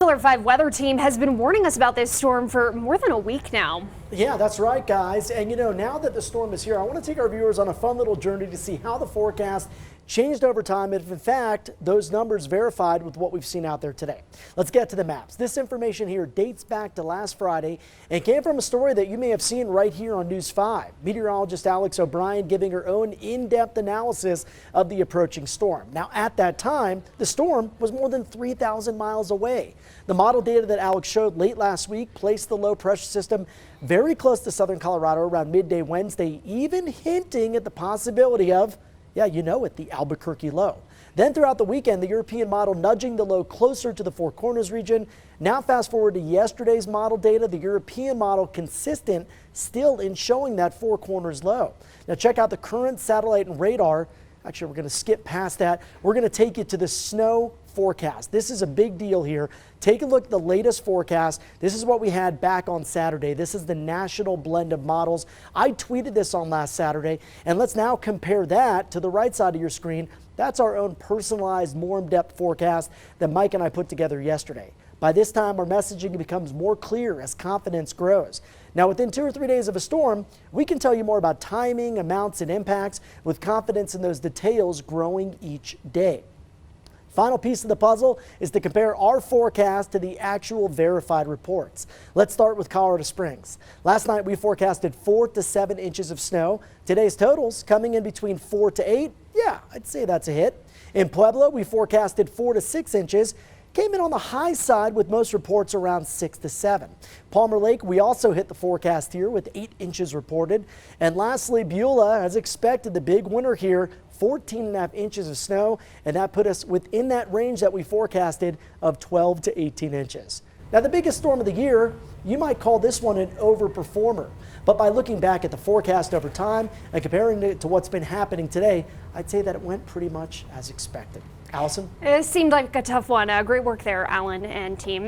Alert 5 weather team has been warning us about this storm for more than a week now. Yeah, that's right, guys. And now that the storm is here, I want to take our viewers on a fun little journey to see how the forecast changed over time and if in fact those numbers verified with what we've seen out there today. Let's get to the maps. This information here dates back to last Friday and came from a story that you may have seen right here on News 5. Meteorologist Alex O'Brien giving her own in-depth analysis of the approaching storm. Now at that time, the storm was more than 3,000 miles away. The model data that Alex showed late last week placed the low pressure system very close to southern Colorado around midday Wednesday, even hinting at the possibility of, yeah, you know it, the Albuquerque low. Then throughout the weekend, the European model nudging the low closer to the Four Corners region. Now fast forward to yesterday's model data, the European model consistent still in showing that Four Corners low. Now check out the current satellite and radar. Actually, we're going to skip past that. We're going to take you to the snow forecast. This is a big deal here. Take a look at the latest forecast. This is what we had back on Saturday. This is the national blend of models. I tweeted this on last Saturday, and let's now compare that to the right side of your screen. That's our own personalized, more in-depth forecast that Mike and I put together yesterday. By this time, our messaging becomes more clear as confidence grows. Now, within 2 or 3 days of a storm, we can tell you more about timing, amounts, and impacts with confidence in those details growing each day. Final piece of the puzzle is to compare our forecast to the actual verified reports. Let's start with Colorado Springs. Last night we forecasted 4 to 7 inches of snow. Today's totals coming in between 4 to 8. Yeah, I'd say that's a hit. In Pueblo, we forecasted 4 to 6 inches. Came in on the high side with most reports around 6 to 7. Palmer Lake, we also hit the forecast here with 8 inches reported. And lastly, Beulah, as expected, the big winner here, 14.5 inches of snow, and that put us within that range that we forecasted of 12 to 18 inches. Now, the biggest storm of the year, you might call this one an overperformer. But by looking back at the forecast over time and comparing it to what's been happening today, I'd say that it went pretty much as expected. Allison? It seemed like a tough one. Great work there, Alan and team.